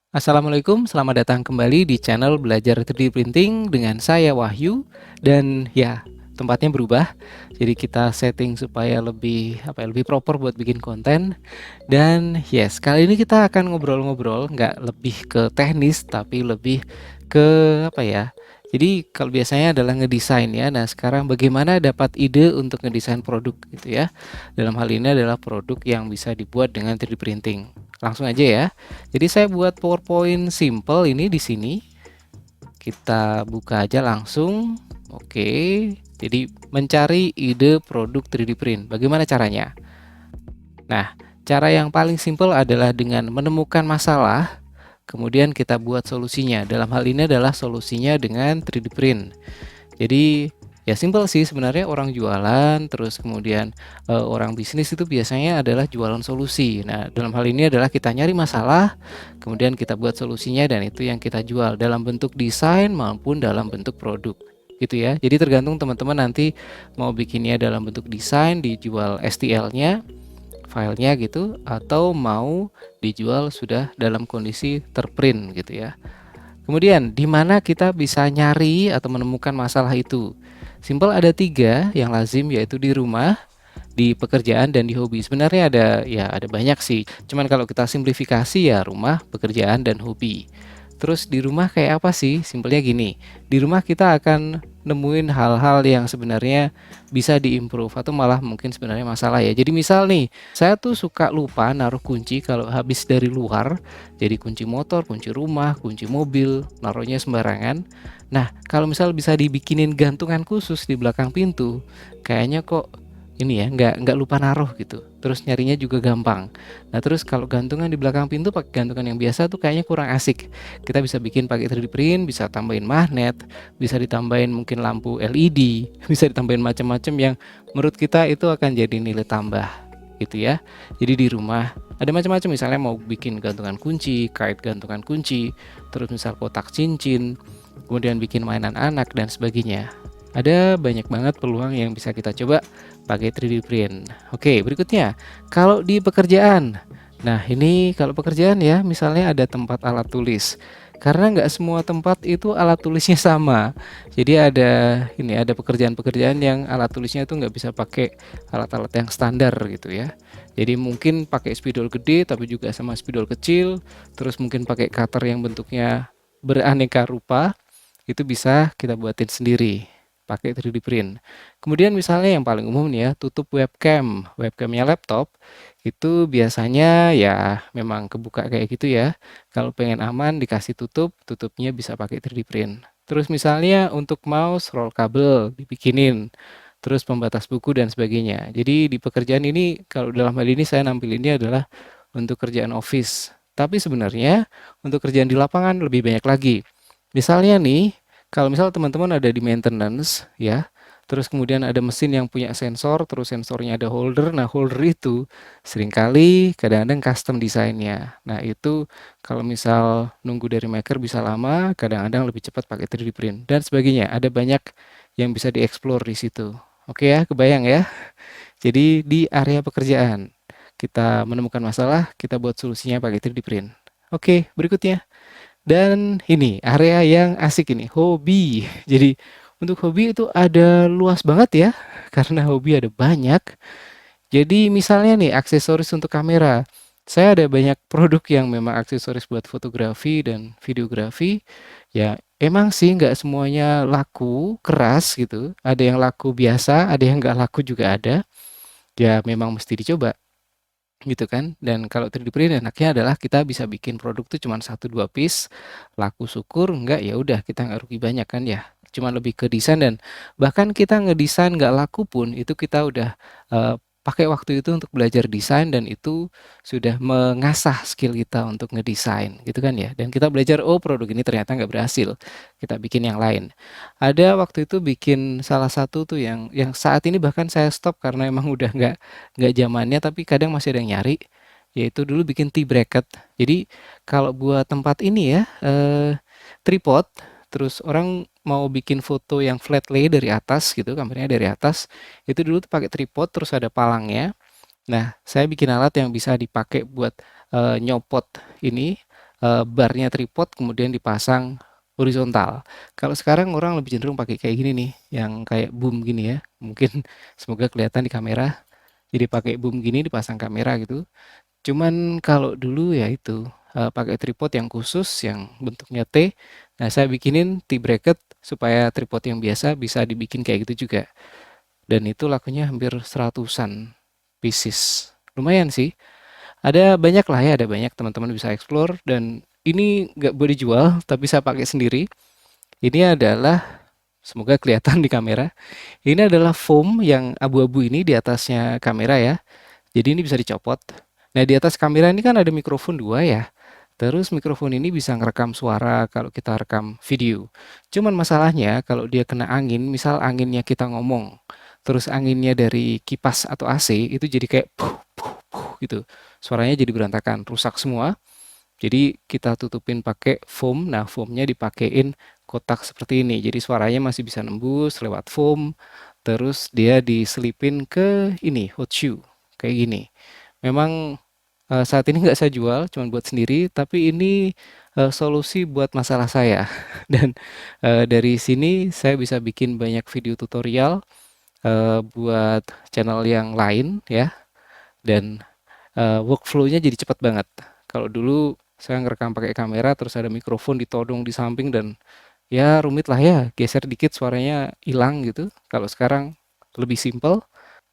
Assalamualaikum, selamat datang kembali di channel Belajar 3D Printing dengan saya Wahyu. Dan ya, tempatnya berubah. Jadi kita setting supaya lebih proper buat bikin konten. Dan yes, kali ini kita akan ngobrol-ngobrol, nggak lebih ke teknis, tapi lebih ke apa ya? Jadi kalau biasanya adalah ngedesain ya. Nah, sekarang bagaimana dapat ide untuk ngedesain produk gitu ya. Dalam hal ini adalah produk yang bisa dibuat dengan 3D printing. Langsung aja ya. Jadi saya buat PowerPoint simple ini di sini. Kita buka aja langsung. Oke. Jadi mencari ide produk 3D print. Bagaimana caranya? Nah, cara yang paling simple adalah dengan menemukan masalah, kemudian kita buat solusinya. Dalam hal ini adalah solusinya dengan 3D print. Jadi ya simple sih sebenarnya, orang jualan terus kemudian orang bisnis itu biasanya adalah jualan solusi. Nah, dalam hal ini adalah kita nyari masalah, kemudian kita buat solusinya dan itu yang kita jual dalam bentuk desain maupun dalam bentuk produk. Gitu ya. Jadi tergantung teman-teman nanti mau bikinnya dalam bentuk desain, dijual STL-nya, filenya gitu, atau mau dijual sudah dalam kondisi terprint gitu ya. Kemudian, di mana kita bisa nyari atau menemukan masalah itu? Simpel ada 3 yang lazim, yaitu di rumah, di pekerjaan, dan di hobi. Sebenarnya ada banyak sih. Cuman kalau kita simplifikasi ya rumah, pekerjaan, dan hobi. Terus di rumah kayak apa sih? Simpelnya gini, di rumah kita akan nemuin hal-hal yang sebenarnya bisa diimprove atau malah mungkin sebenarnya masalah ya. Jadi misal nih, saya tuh suka lupa naruh kunci kalau habis dari luar. Jadi kunci motor, kunci rumah, kunci mobil, naruhnya sembarangan. Nah, kalau misal bisa dibikinin gantungan khusus di belakang pintu, kayaknya kok ini ya, nggak lupa naruh gitu. Terus nyarinya juga gampang. Nah, terus kalau gantungan di belakang pintu pakai gantungan yang biasa tuh kayaknya kurang asik. Kita bisa bikin pakai 3D print, bisa tambahin magnet, bisa ditambahin mungkin lampu LED, bisa ditambahin macam-macam yang menurut kita itu akan jadi nilai tambah gitu ya. Jadi di rumah ada macam-macam, misalnya mau bikin gantungan kunci, kait gantungan kunci, terus misal kotak cincin, kemudian bikin mainan anak dan sebagainya. Ada banyak banget peluang yang bisa kita coba pakai 3D print. Oke, berikutnya kalau di pekerjaan. Nah, ini kalau pekerjaan ya, misalnya ada tempat alat tulis. Karena nggak semua tempat itu alat tulisnya sama. Jadi ada pekerjaan-pekerjaan yang alat tulisnya itu nggak bisa pakai alat-alat yang standar gitu ya. Jadi mungkin pakai spidol gede tapi juga sama spidol kecil, terus mungkin pakai cutter yang bentuknya beraneka rupa, itu bisa kita buatin sendiri pakai 3D print. Kemudian misalnya yang paling umum nih ya, tutup webcam. Webcamnya laptop itu biasanya ya memang kebuka kayak gitu ya. Kalau pengen aman dikasih tutup, tutupnya bisa pakai 3D print. Terus misalnya untuk mouse, roll kabel dibikinin. Terus pembatas buku dan sebagainya. Jadi di pekerjaan ini, kalau dalam hal ini saya nampilinnya adalah untuk kerjaan office. Tapi sebenarnya untuk kerjaan di lapangan lebih banyak lagi. Misalnya nih, kalau misal teman-teman ada di maintenance ya, terus kemudian ada mesin yang punya sensor, terus sensornya ada holder. Nah, holder itu seringkali kadang-kadang custom desainnya. Nah, itu kalau misal nunggu dari maker bisa lama, kadang-kadang lebih cepat pakai 3D print dan sebagainya. Ada banyak yang bisa dieksplor di situ. Oke ya, kebayang ya? Jadi di area pekerjaan kita menemukan masalah, kita buat solusinya pakai 3D print. Oke, berikutnya. Dan ini area yang asik ini, hobi. Jadi untuk hobi itu ada luas banget ya, karena hobi ada banyak. Jadi misalnya nih aksesoris untuk kamera. Saya ada banyak produk yang memang aksesoris buat fotografi dan videografi. Ya emang sih nggak semuanya laku keras gitu. Ada yang laku biasa, ada yang nggak laku juga ada. Ya memang mesti dicoba gitu kan. Dan kalau 3D print enaknya adalah kita bisa bikin produk tuh cuma 1-2 piece, laku syukur, enggak ya udah kita nggak rugi banyak kan ya. Cuma lebih ke desain, dan bahkan kita ngedesain nggak laku pun itu kita udah pakai waktu itu untuk belajar desain, dan itu sudah mengasah skill kita untuk ngedesain gitu kan ya. Dan kita belajar, oh produk ini ternyata nggak berhasil, kita bikin yang lain. Ada waktu itu bikin salah satu tuh yang saat ini bahkan saya stop karena emang udah nggak zamannya, tapi kadang masih ada yang nyari, yaitu dulu bikin tea bracket. Jadi kalau buat tempat ini ya, tripod, terus orang mau bikin foto yang flat lay dari atas gitu, kameranya dari atas, itu dulu tuh pakai tripod terus ada palangnya. Nah, saya bikin alat yang bisa dipakai buat nyopot ini barnya tripod kemudian dipasang horizontal. Kalau sekarang orang lebih cenderung pakai kayak gini nih, yang kayak boom gini ya. Mungkin semoga kelihatan di kamera. Jadi pakai boom gini dipasang kamera gitu. Cuman kalau dulu ya itu, pakai tripod yang khusus yang bentuknya T. Nah, saya bikinin T-bracket supaya tripod yang biasa bisa dibikin kayak gitu juga. Dan itu lakunya hampir seratusan pieces. Lumayan sih. Ada banyak lah ya, ada banyak teman-teman bisa explore dan ini nggak boleh dijual, tapi saya pakai sendiri. Ini adalah, semoga kelihatan di kamera. Ini adalah foam yang abu-abu ini di atasnya kamera ya. Jadi ini bisa dicopot. Nah, di atas kamera ini kan ada mikrofon dua ya. Terus mikrofon ini bisa ngerekam suara kalau kita rekam video. Cuman masalahnya kalau dia kena angin, misal anginnya kita ngomong, terus anginnya dari kipas atau AC itu jadi kayak puh, puh, puh gitu. Suaranya jadi berantakan, rusak semua. Jadi kita tutupin pakai foam. Nah, foamnya dipakein kotak seperti ini. Jadi suaranya masih bisa nembus lewat foam. Terus dia diselipin ke ini hot shoe kayak gini. Memang saat ini nggak saya jual, cuma buat sendiri. Tapi ini solusi buat masalah saya. Dan dari sini saya bisa bikin banyak video tutorial buat channel yang lain ya. Dan workflow-nya jadi cepat banget. Kalau dulu saya ngerekam pakai kamera terus ada mikrofon ditodong di samping dan ya rumit lah ya, geser dikit suaranya hilang gitu. Kalau sekarang lebih simple.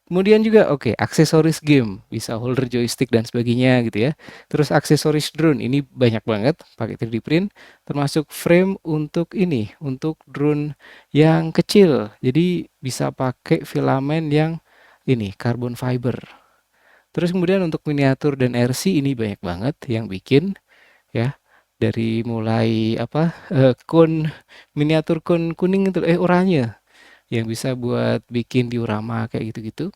Kemudian juga oke, aksesoris game, bisa holder joystick dan sebagainya gitu ya. Terus aksesoris drone ini banyak banget pakai 3D print, termasuk frame untuk ini, untuk drone yang kecil. Jadi bisa pakai filamen yang ini, carbon fiber. Terus kemudian untuk miniatur dan RC ini banyak banget yang bikin ya. Dari mulai apa kon miniatur kon kuning itu oranye yang bisa buat bikin diorama kayak gitu-gitu.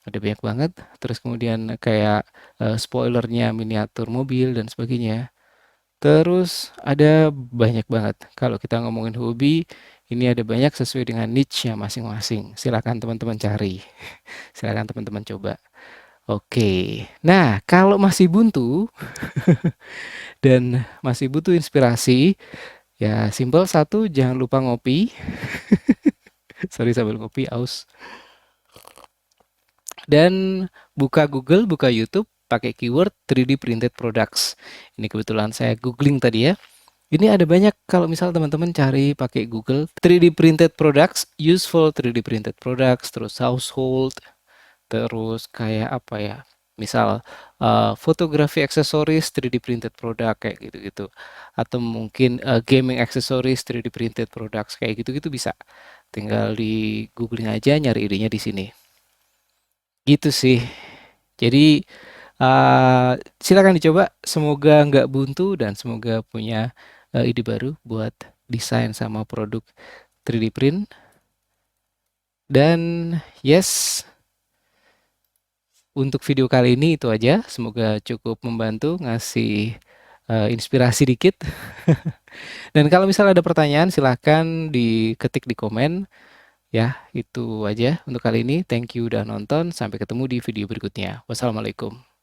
Ada banyak banget. Terus kemudian kayak spoilernya miniatur mobil dan sebagainya. Terus ada banyak banget. Kalau kita ngomongin hobi, ini ada banyak sesuai dengan niche-nya masing-masing. Silakan teman-teman cari. Silakan teman-teman coba. Oke. Nah, kalau masih buntu dan masih butuh inspirasi, ya simpel satu, jangan lupa ngopi. Sorry sambil ngopi, aus. Dan buka Google, buka YouTube, pakai keyword 3D printed products. Ini kebetulan saya googling tadi ya. Ini ada banyak kalau misal teman-teman cari pakai Google 3D printed products, useful 3D printed products, terus household, terus kayak apa ya? Misal fotografi aksesoris 3D printed product kayak gitu-gitu. Atau mungkin gaming aksesoris 3D printed products kayak gitu-gitu bisa. Tinggal di googling aja nyari idenya di sini. Gitu sih. Jadi silakan dicoba. Semoga nggak buntu dan semoga punya ide baru buat desain sama produk 3D print. Dan yes, untuk video kali ini itu aja. Semoga cukup membantu ngasih inspirasi dikit. Dan kalau misalnya ada pertanyaan silahkan diketik di komen. Ya, itu aja untuk kali ini. Thank you udah nonton. Sampai ketemu di video berikutnya. Wassalamualaikum.